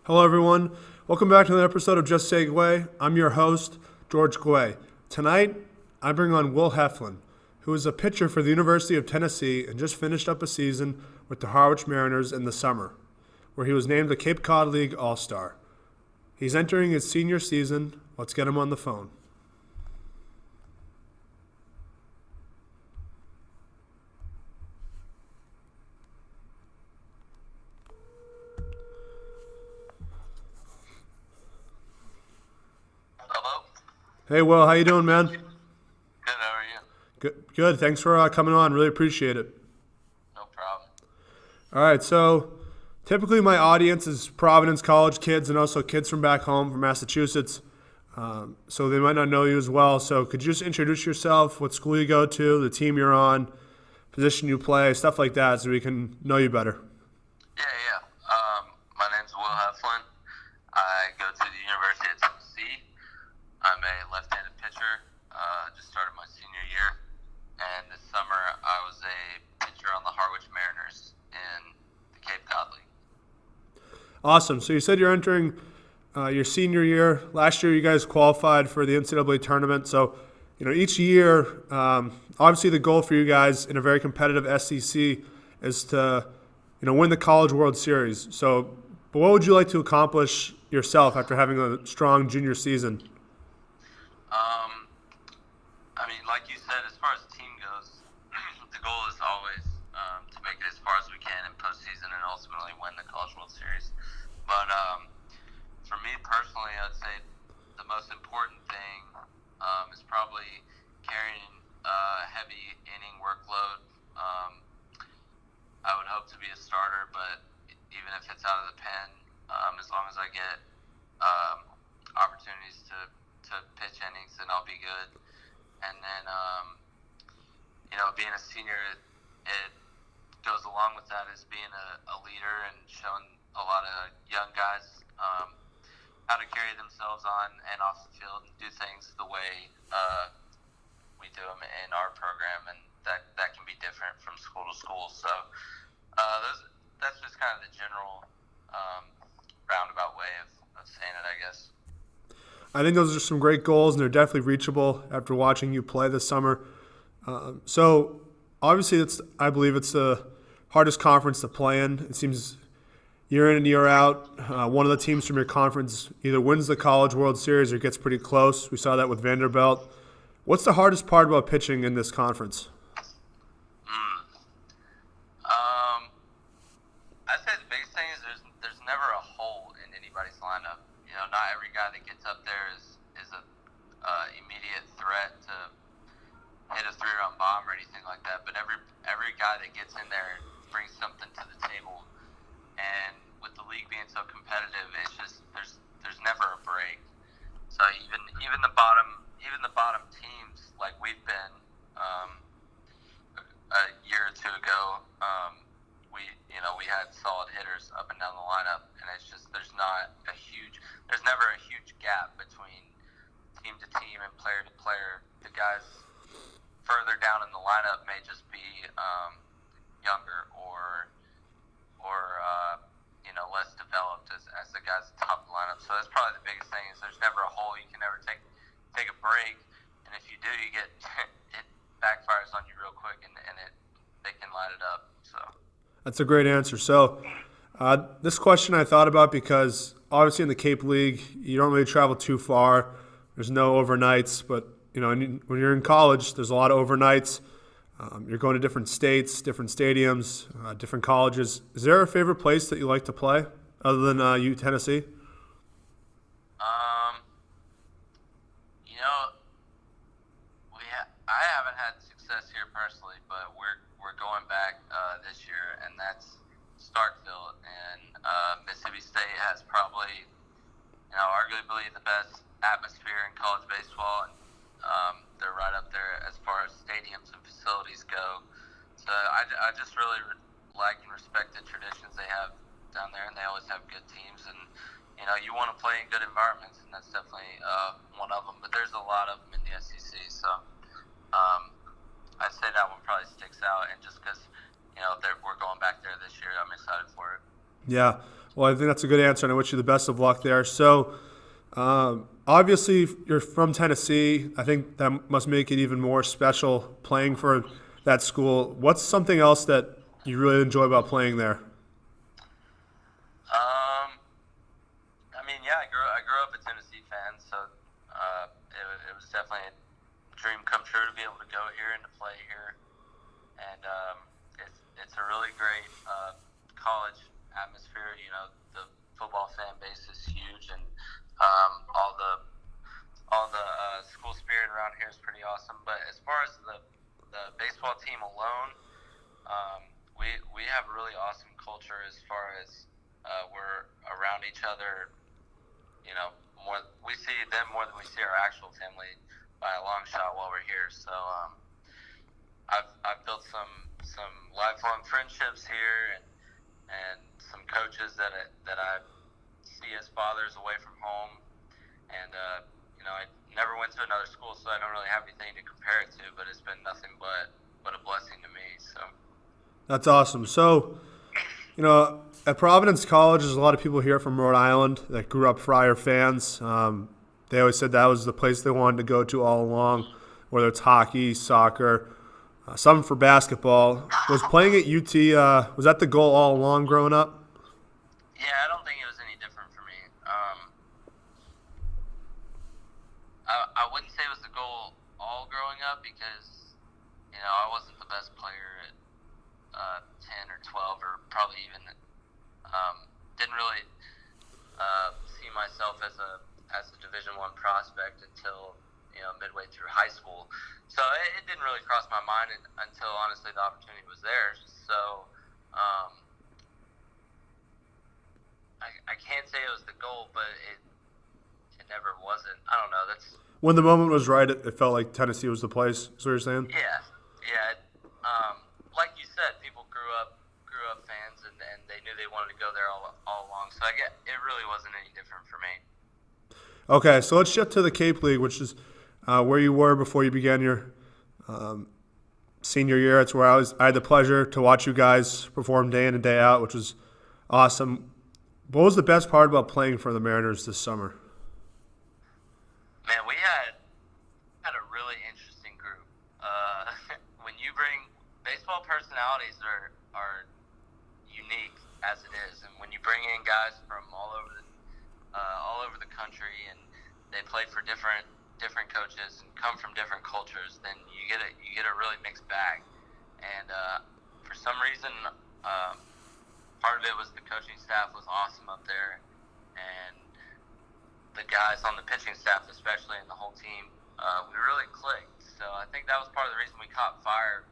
Hello, everyone. Welcome back to another episode of Just Say Guay. I'm your host, George Guay. Tonight, I bring on Will Heflin, who is a pitcher for the University of Tennessee and just finished up a season with the Harwich Mariners in the summer, where he was named the Cape Cod League All-Star. He's entering his senior season. Let's get him on the phone. Hello? Hey, Will, how you doing, man? Good, how are you? Good. Thanks for coming on. Really appreciate it. No problem. All right, so typically my audience is Providence College kids and also kids from back home from Massachusetts. So they might not know you as well. So could you just introduce yourself, what school you go to, the team you're on, position you play, stuff like that, so we can know you better? Yeah. My name's Will Heflin. I go to the University of Tennessee. I'm a left-handed pitcher. Just started my senior year. And this summer, I was a pitcher on the Harwich Mariners in the Cape Cod League. Awesome. So you said you're entering your senior year. Last year, you guys qualified for the NCAA tournament. So, each year, obviously the goal for you guys in a very competitive SEC is to, win the College World Series. So, but what would you like to accomplish yourself after having a strong junior season? Like you said, as far as the team goes, the goal is always to make it as far as we can in postseason and ultimately win the College World Series. But for me personally, I'd say the most important thing is probably carrying a heavy inning workload. I would hope to be a starter, but even if it's out of the pen, as long as I get opportunities to pitch innings, then I'll be good. And then, being a senior, it goes along with that is being a leader and showing a lot of young guys how to carry themselves on and off the field and do things the way we do them in our program, and that can be different from school to school. So that's just kind of the general roundabout way of saying it, I guess. I think those are some great goals, and they're definitely reachable after watching you play this summer. So obviously, I believe it's the hardest conference to play in. It seems year in and year out, one of the teams from your conference either wins the College World Series or gets pretty close. We saw that with Vanderbilt. What's the hardest part about pitching in this conference? I'd say the biggest thing is there's never a hole in anybody's lineup. Not every guy that gets up there is a immediate threat to hit a 3-run bomb or anything like that. But every guy that gets in there brings something to the table. And with the league being so competitive, it's just there's never a break. So even the bottom teams, like we've been a year or two ago, we had solid hitters up and down the lineup, and it's just there's never a huge gap between team to team and player to player. The guys further down in the lineup may just be younger or less developed as the guys at the top of the lineup. So that's probably the biggest thing is there's never a hole. You can never take a break, and if you do, you get it backfires on you real quick, and they can light it up. So That's a great answer. So this question I thought about because obviously in the Cape League, you don't really travel too far. There's no overnights, but when you're in college, there's a lot of overnights. You're going to different states, different stadiums, different colleges. Is there a favorite place that you like to play other than Tennessee? I haven't had success here personally, but we're going back this year, and that's Starkville. And Mississippi State has probably, arguably the best atmosphere in college baseball, and they're right up there as far as stadiums and facilities go. So I just really like and respect the traditions they have down there, and they always have good teams. And you want to play in good environments, and that's definitely one of them. But there's a lot of them in the SEC, so I'd say that one probably sticks out. And just because we're going back there this year, I'm excited for it. Yeah. Well, I think that's a good answer, and I wish you the best of luck there. So, obviously, you're from Tennessee. I think that must make it even more special playing for that school. What's something else that you really enjoy about playing there? Yeah, I grew up a Tennessee fan, so it was definitely a dream come true to be able to go here and to play here. And it's a really great college atmosphere. The football fan base is huge, and all the school spirit around here is pretty awesome. But as far as the baseball team alone, we have a really awesome culture as far as we're around each other. More we see them more than we see our actual family by a long shot while we're here. So I've built some lifelong friendships here, and some coaches that I see as fathers away from home. And I never went to another school, so I don't really have anything to compare it to. But it's been nothing but a blessing to me. So That's awesome. So, at Providence College, there's a lot of people here from Rhode Island that grew up Friar fans. They always said that was the place they wanted to go to all along, whether it's hockey, soccer, some for basketball. Was playing at UT, was that the goal all along growing up? yeah, I don't think it was any different for me. I wouldn't say it was the goal all growing up because I wasn't the best player at 10 or 12 or probably even didn't really see myself as a Division I prospect until midway through high school. So it didn't really cross my mind until honestly the opportunity was there. So I can't say it was the goal, but it never wasn't. I don't know. That's When the moment was right, it felt like Tennessee was the place. Is what you're saying? yeah. Like you said, people grew up fans, and they knew they wanted to go there all along. So I get it really wasn't any different for me. Okay, so let's shift to the Cape League, which is where you were before you began your senior year. It's where I had the pleasure to watch you guys perform day in and day out, which was awesome. What was the best part about playing for the Mariners this summer? Man, we had a really interesting group. When you bring baseball personalities are unique as it is, and when you bring in guys from all over the country, and they play for different coaches and come from different cultures, then you get a really mixed bag. And for some reason, part of it was the coaching staff was awesome up there, and the guys on the pitching staff, especially, and the whole team, we really clicked. So I think that was part of the reason we caught fire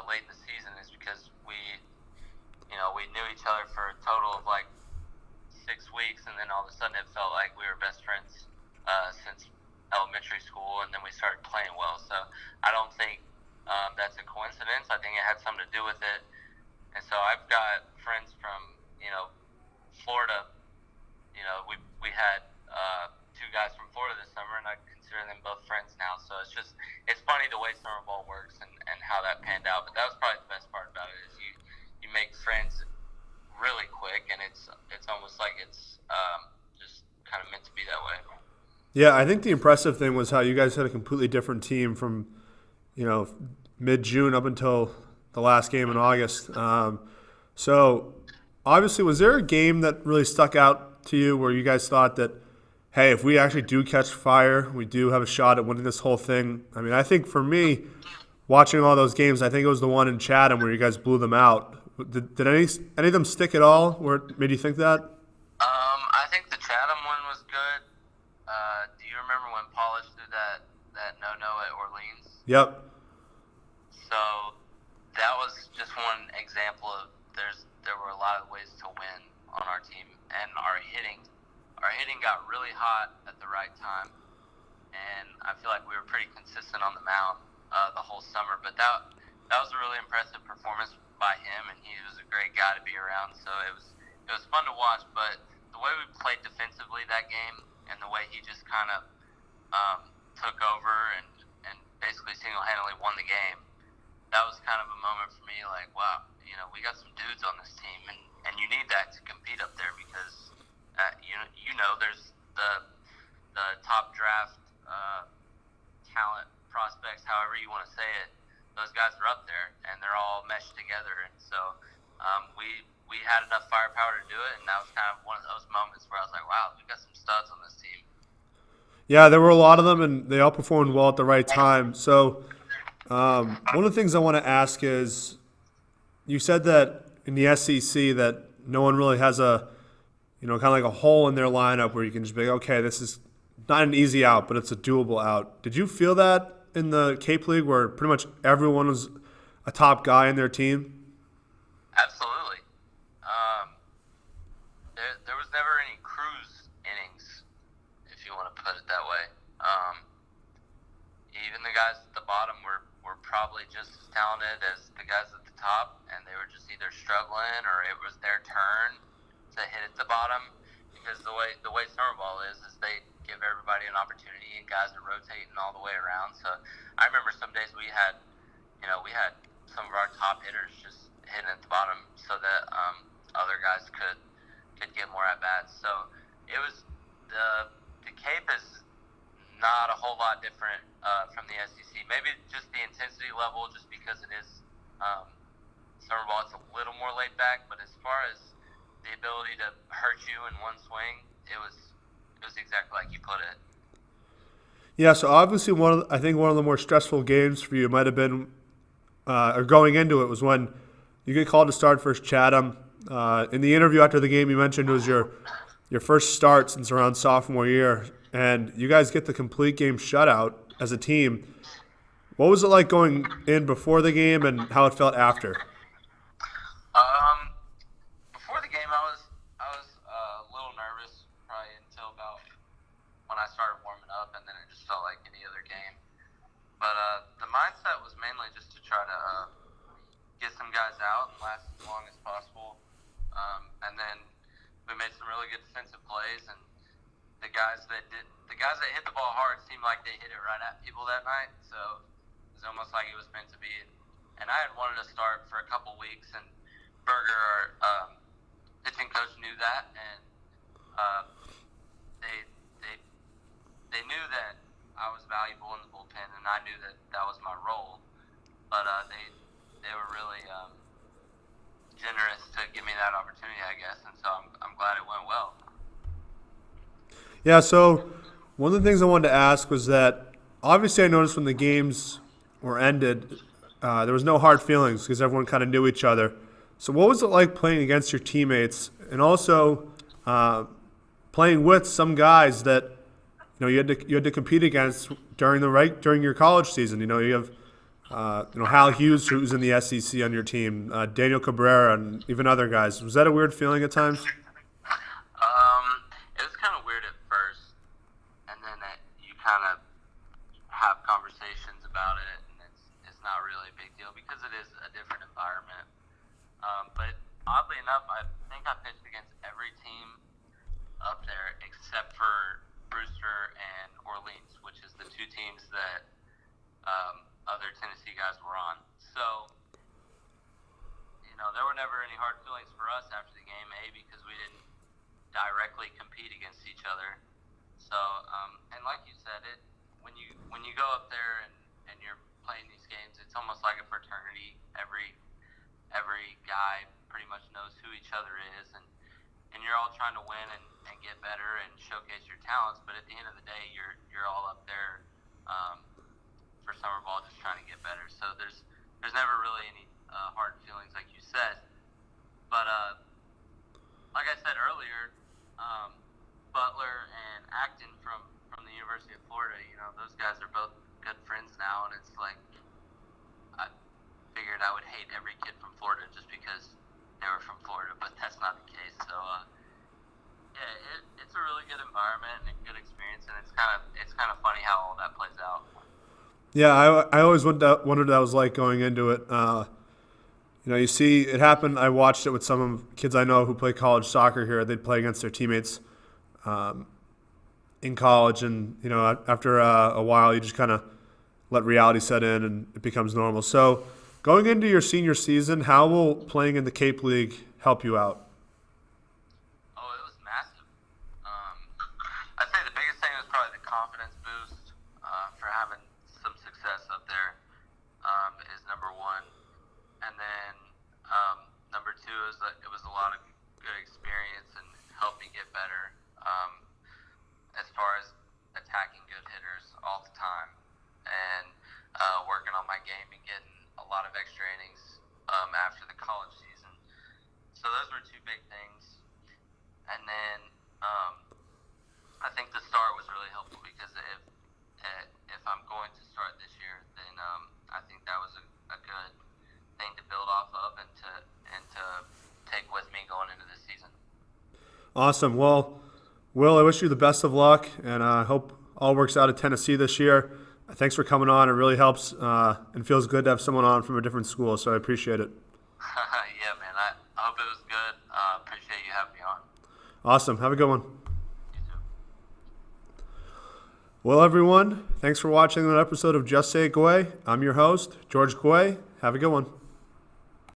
late in the season, is because we knew each other for a total of like 6 weeks, and then all of a sudden it felt like we were best friends since elementary school, and then we started playing well. So I don't think that's a coincidence. I think it had something to do with it. And so I've got friends from Florida. We had 2 guys from Florida this summer, and I consider them both friends now. So it's funny the way summer ball works and how that panned out. But that was probably the best part about it, is you make friends really quick, and it's almost like it's just kind of meant to be that way. Yeah, I think the impressive thing was how you guys had a completely different team from, mid-June up until the last game in August. So, obviously, was there a game that really stuck out to you where you guys thought that, hey, if we actually do catch fire, we do have a shot at winning this whole thing? I mean, I think for me, watching all those games, I think it was the one in Chatham where you guys blew them out. Did any of them stick at all where it made you think that? I think the Chatham one was good. Do you remember when Polish threw that no-no at Orleans? Yep. So that was just one example of there were a lot of ways to win on our team, and our hitting got really hot at the right time, and I feel like we were pretty consistent on the mound the whole summer. But that was a really impressive performance by him, and he was a great guy to be around. So it was fun to watch. But the way we played defensively that game, and the way he just kind of took over and basically single-handedly won the game, that was kind of a moment for me, like, wow, we got some dudes on this team, and you need that to compete up there, because want to say it, those guys are up there and they're all meshed together. And so we had enough firepower to do it, and that was kind of one of those moments where I was like, wow, we got some studs on this team. Yeah, there were a lot of them, and they all performed well at the right time. So one of the things I want to ask is, you said that in the SEC that no one really has a, kind of like a hole in their lineup where you can just be like, okay, this is not an easy out, but it's a doable out. Did you feel that in the Cape League where pretty much everyone was a top guy in their team? Absolutely. There was never any cruise innings, if you want to put it that way. Even the guys at the bottom were probably just as talented as the guys at the top, and they were just either struggling or it was their turn to hit at the bottom. Because the way summer ball is they give everybody an opportunity, and guys are rotating all the way around. So I remember some days we had some of our top hitters just hitting at the bottom so that other guys could get more at bats. So it was the Cape is not a whole lot different from the SEC. Maybe just the intensity level, just because it is summer ball. It's a little more laid back, but as far as the ability to hurt you in one swing, it was exactly like you put it. Yeah, so obviously I think one of the more stressful games for you might have been, or going into it, was when you get called to start versus Chatham. In the interview after the game, you mentioned it was your first start since around sophomore year, and you guys get the complete game shutout as a team. What was it like going in before the game and how it felt after? Before the game, I was a little nervous, probably until about when I started warming up, and then it just felt like any other game. But the mindset was mainly just to try to get some guys out and last as long as possible. And then we made some really good defensive plays, and the guys that hit the ball hard seemed like they hit it right at people that night. So it was almost like it was meant to be. And I had wanted to start for a couple weeks, and Berger, our pitching coach, knew that, and they knew that I was valuable in the bullpen, and I knew that was my role. But they were really generous to give me that opportunity, I guess, and so I'm glad it went well. Yeah, so one of the things I wanted to ask was that obviously I noticed when the games were ended, there was no hard feelings because everyone kind of knew each other. So what was it like playing against your teammates, and also playing with some guys that you had to compete against during your college season? You have Hal Hughes, who's in the SEC, on your team, Daniel Cabrera, and even other guys. Was that a weird feeling at times? It was kind of weird at first, and then you kind of have conversations about it, and it's not really a big deal because it is a different environment. But oddly enough, I think I pitched against every team up there except for Brewster and Orleans, which is the two teams that other Tennessee guys were on. So, there were never any hard feelings for us after the game, because we didn't directly compete against each other. So, and like you said, when you go up there and you're playing these games, it's almost like a fraternity. Every guy pretty much knows who each other is, and you're all trying to win and get better and showcase your talents. But at the end of the day, you're all up there for summer ball, just trying to get better. So there's never really any hard feelings, like you said. But like I said earlier, Butler and Acton from the University of Florida, those guys are both good friends now, and it's like I figured I would hate every kid from Florida just because they were from Florida, but that's not the case. So it's a really good environment and a good experience, and it's kind of funny how all that plays out. Yeah, I always wondered what that was like going into it. You see it happen. I watched it with some kids I know who play college soccer here. They'd play against their teammates in college, and after a while, you just kind of let reality set in, and it becomes normal. So, going into your senior season, how will playing in the Cape League help you out? Oh, it was massive. I'd say the biggest thing was probably the confidence boost for having some success up there. Awesome. Well, Will, I wish you the best of luck, and I hope all works out at Tennessee this year. Thanks for coming on. It really helps and feels good to have someone on from a different school, so I appreciate it. Yeah, man. I hope it was good. Appreciate you having me on. Awesome. Have a good one. You too. Well, everyone, thanks for watching an episode of Just Say Guay. I'm your host, George Guay. Have a good one.